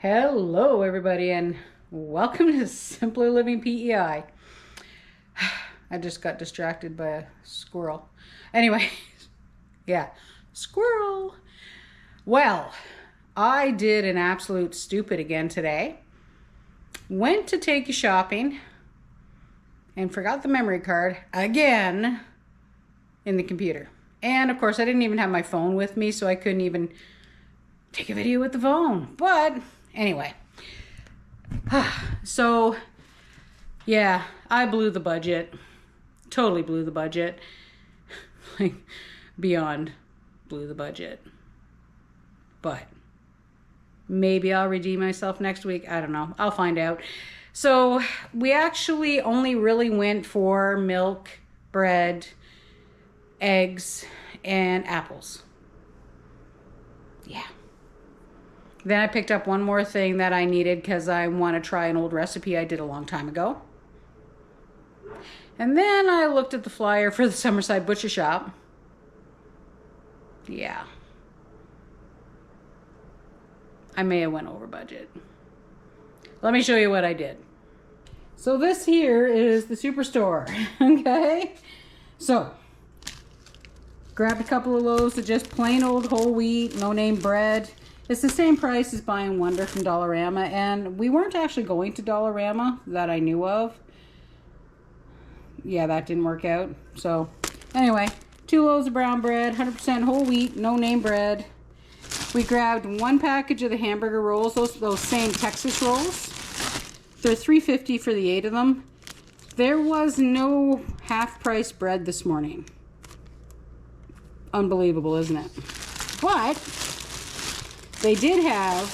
Hello, everybody, and welcome to Simply Living PEI. I just got distracted by a squirrel. Anyway, yeah, squirrel. Well, I did an absolute stupid again today. Went to take you shopping and forgot the memory card again in the computer. And of course, I didn't even have my phone with me, so I couldn't even take a video with the phone. But anyway, so yeah, I blew the budget. Totally blew the budget. Like, beyond blew the budget. But maybe I'll redeem myself next week. I don't know. I'll find out. So we actually only really went for milk, bread, eggs, and apples. Yeah. Then I picked up one more thing that I needed because I want to try an old recipe I did a long time ago. And then I looked at the flyer for the Summerside Butcher Shop. Yeah. I may have went over budget. Let me show you what I did. So this here is the Superstore, okay? So, grabbed a couple of loaves of just plain old whole wheat, no name bread. It's the same price as buying Wonder from Dollarama, and we weren't actually going to Dollarama that I knew of. Yeah, that didn't work out. So, anyway, 2 loaves of brown bread, 100% whole wheat, no name bread. We grabbed 1 package of the hamburger rolls, those same Texas rolls. They're $3.50 for the 8 of them. There was no half-price bread this morning. Unbelievable, isn't it? But they did have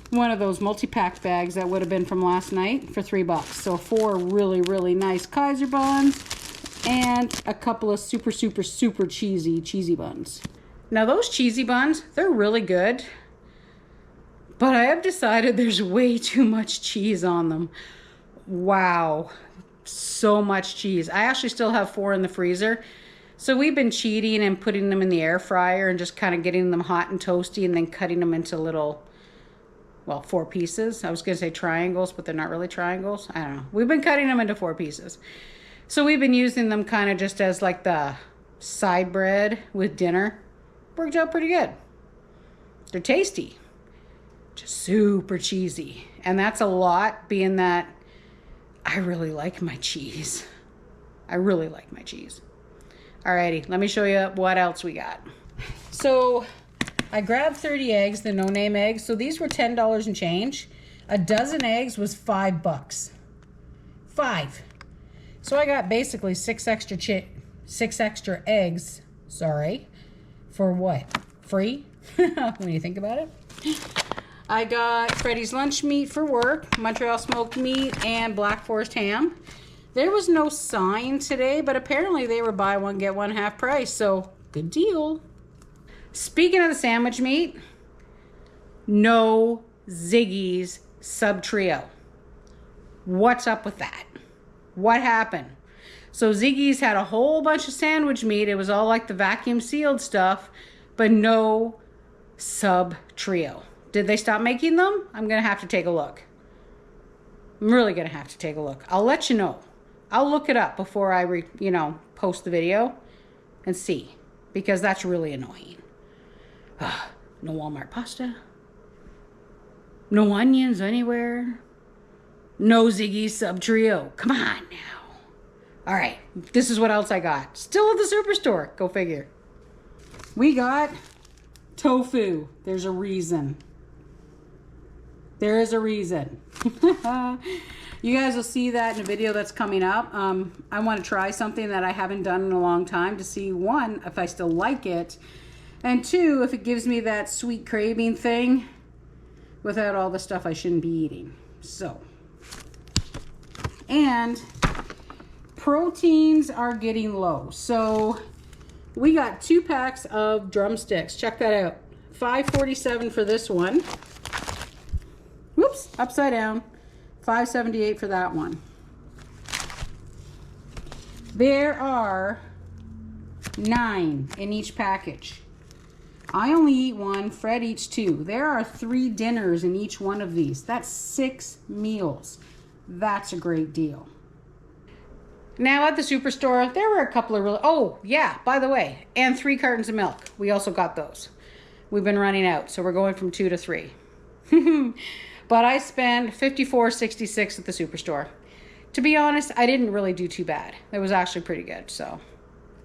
one of those multi-pack bags that would have been from last night for $3. So 4 really, really nice Kaiser buns and a couple of super cheesy buns. Now those cheesy buns, they're really good, but I have decided there's way too much cheese on them. Wow, so much cheese. I actually still have 4 in the freezer. So we've been cheating and putting them in the air fryer and just kind of getting them hot and toasty and then cutting them into little, well, 4 pieces. I was going to say triangles, but they're not really triangles. I don't know. We've been cutting them into 4 pieces. So we've been using them kind of just as like the side bread with dinner. Worked out pretty good. They're tasty. Just super cheesy. And that's a lot, being that I really like my cheese. I really like my cheese. Alrighty, let me show you what else we got. So I grabbed 30 eggs, the no-name eggs. So these were $10 and change. A dozen eggs was $5. 5. So I got basically 6 extra eggs. Sorry. For what? Free? When you think about it. I got Freddy's lunch meat for work, Montreal smoked meat, and Black Forest ham. There was no sign today, but apparently they were buy one, get one half price, so good deal. Speaking of the sandwich meat, no Ziggy's Sub Trio. What's up with that? What happened? So Ziggy's had a whole bunch of sandwich meat. It was all like the vacuum sealed stuff, but no Sub Trio. Did they stop making them? I'm going to have to take a look. I'm really going to have to take a look. I'll let you know. I'll look it up before I, post the video and see, because that's really annoying. No Walmart pasta. No onions anywhere. No Ziggy's Sub Trio. Come on now. All right, this is what else I got. Still at the Superstore. Go figure. We got tofu. There's a reason. There is a reason. You guys will see that in a video that's coming up. I want to try something that I haven't done in a long time to see, 1, if I still like it, and 2, if it gives me that sweet craving thing without all the stuff I shouldn't be eating. So, and proteins are getting low. So we got 2 packs of drumsticks. Check that out. $5.47 for this one. Whoops, upside down. $5.78 for that one. There are 9 in each package. I only eat one, Fred eats two. There are 3 dinners in each one of these. That's 6 meals. That's a great deal. Now at the Superstore, there were a couple of really, oh yeah, by the way, and 3 cartons of milk. We also got those. We've been running out, so we're going from 2 to 3. But I spent $54.66 at the Superstore. To be honest, I didn't really do too bad. It was actually pretty good, so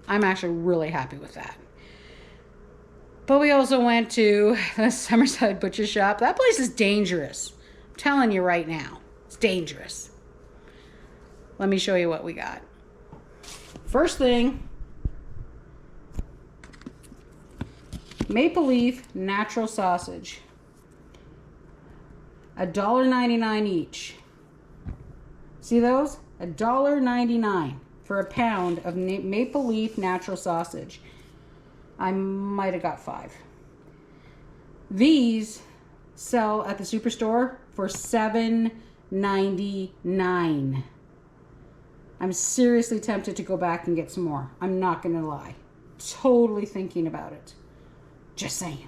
I'm actually really happy with that. But we also went to the Summerside Butcher Shop. That place is dangerous. I'm telling you right now, it's dangerous. Let me show you what we got. First thing, Maple Leaf natural sausage. $1.99 each. See those? $1.99 for a pound of Maple Leaf natural sausage. I might have got 5. These sell at the Superstore for $7.99. I'm seriously tempted to go back and get some more. I'm not gonna lie. Totally thinking about it. Just saying.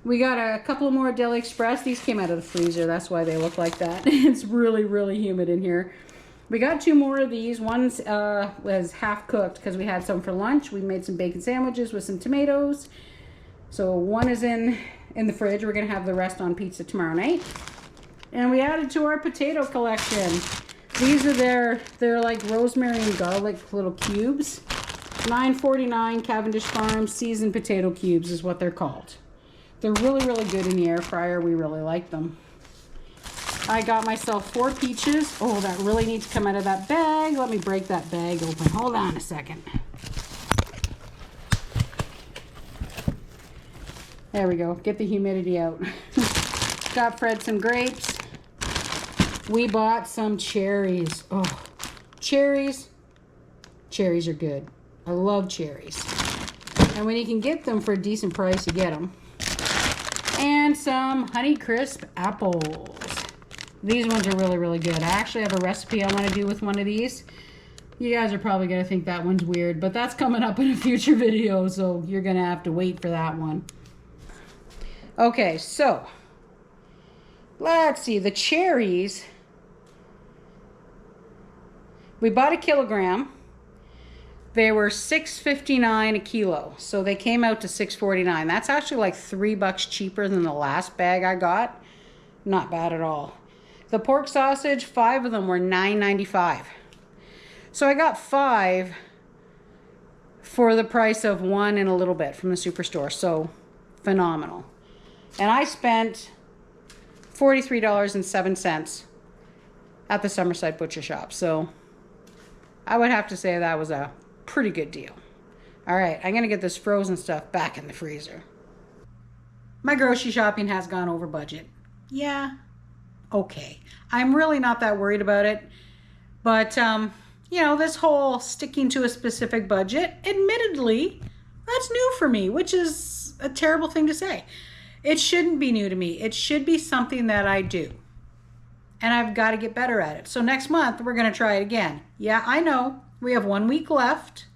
We got a couple more Deli Express. These came out of the freezer. That's why they look like that. It's really, really humid in here. We got 2 more of these. One was half cooked because we had some for lunch. We made some bacon sandwiches with some tomatoes. So one is in the fridge. We're going to have the rest on pizza tomorrow night. And we added to our potato collection. These are they're like rosemary and garlic little cubes. $9.49 Cavendish Farms seasoned potato cubes is what they're called. They're really, really good in the air fryer. We really like them. I got myself 4 peaches. Oh, that really needs to come out of that bag. Let me break that bag open. Hold on a second. There we go. Get the humidity out. Got Fred some grapes. We bought some cherries. Oh, cherries. Cherries are good. I love cherries. And when you can get them for a decent price, you get them. And some Honeycrisp apples. These ones are really, really good. I actually have a recipe I want to do with one of these. You guys are probably going to think that one's weird, but that's coming up in a future video, so you're going to have to wait for that one. Okay, so let's see. The cherries, we bought 1 kilogram. They were $6.59 a kilo, so they came out to $6.49. That's actually like $3 cheaper than the last bag I got. Not bad at all. The pork sausage, 5 of them were $9.95. So I got 5 for the price of 1 and a little bit from the Superstore. So phenomenal. And I spent $43.07 at the Summerside Butcher Shop. So I would have to say that was a pretty good deal. All right, I'm gonna get this frozen stuff back in the freezer. My grocery shopping has gone over budget. Yeah, okay. I'm really not that worried about it, but you know, this whole sticking to a specific budget, admittedly, that's new for me, which is a terrible thing to say. It shouldn't be new to me. It should be something that I do. And I've got to get better at it. So next month, we're going to try it again. Yeah, I know. We have 1 week left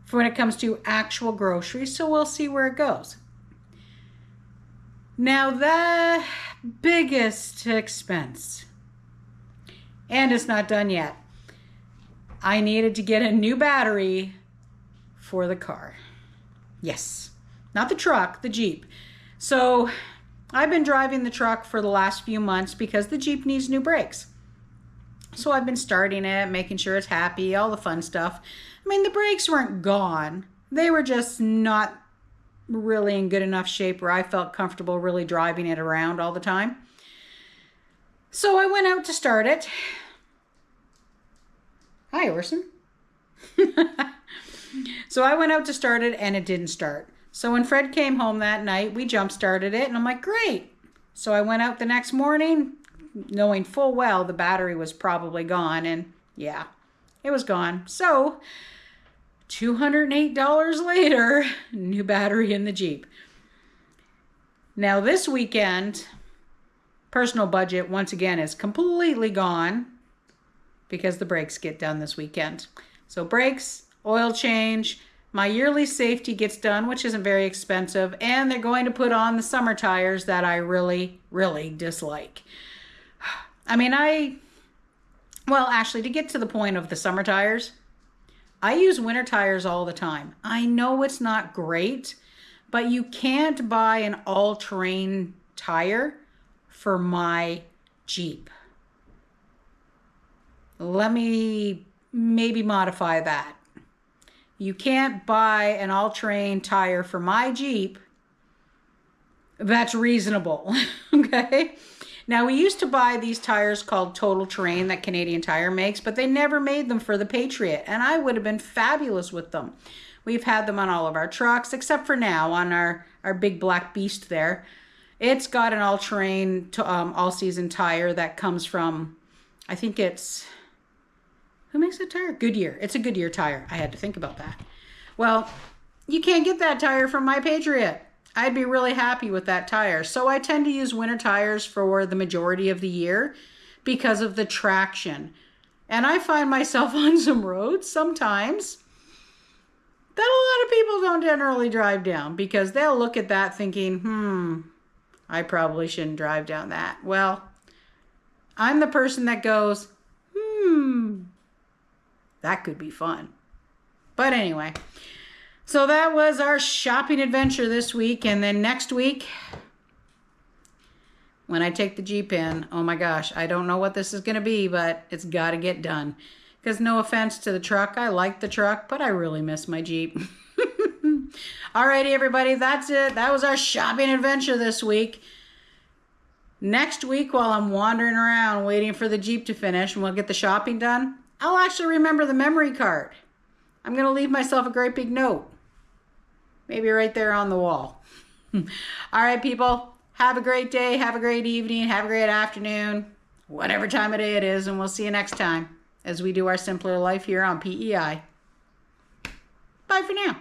for when it comes to actual groceries, so we'll see where it goes. Now, the biggest expense, and it's not done yet, I needed to get a new battery for the car. Yes, not the truck, the Jeep. So I've been driving the truck for the last few months because the Jeep needs new brakes. So I've been starting it, making sure it's happy, all the fun stuff. I mean, the brakes weren't gone. They were just not really in good enough shape where I felt comfortable really driving it around all the time. So I went out to start it. Hi, Orson. So I went out to start it and it didn't start. So when Fred came home that night, we jump started it and I'm like, great. So I went out the next morning knowing full well the battery was probably gone, and yeah, it was gone. So $208 later, new battery in the Jeep. Now this weekend, personal budget once again is completely gone because the brakes get done this weekend. So brakes, oil change, My yearly safety gets done, which isn't very expensive, and they're going to put on the summer tires that I really, really dislike. I mean, well, actually, to get to the point of the summer tires, I use winter tires all the time. I know it's not great, but you can't buy an all-terrain tire for my Jeep. Let me maybe modify that. You can't buy an all-terrain tire for my Jeep that's reasonable, okay? Now, we used to buy these tires called Total Terrain that Canadian Tire makes, but they never made them for the Patriot, and I would have been fabulous with them. We've had them on all of our trucks, except for now on our big black beast there. It's got an all-terrain, all-season tire that comes from, I think it's, who makes that tire? Goodyear. It's a Goodyear tire. I had to think about that. Well, you can't get that tire from my Patriot. I'd be really happy with that tire. So I tend to use winter tires for the majority of the year because of the traction. And I find myself on some roads sometimes that a lot of people don't generally drive down because they'll look at that thinking, I probably shouldn't drive down that. Well, I'm the person that goes, that could be fun. But anyway, so that was our shopping adventure this week. And then next week, when I take the Jeep in, oh my gosh, I don't know what this is going to be, but it's got to get done. Because no offense to the truck, I like the truck, but I really miss my Jeep. Alrighty, everybody, that's it. That was our shopping adventure this week. Next week, while I'm wandering around waiting for the Jeep to finish and we'll get the shopping done, I'll actually remember the memory card. I'm going to leave myself a great big note. Maybe right there on the wall. All right, people. Have a great day. Have a great evening. Have a great afternoon. Whatever time of day it is. And we'll see you next time as we do our Simpler Life here on PEI. Bye for now.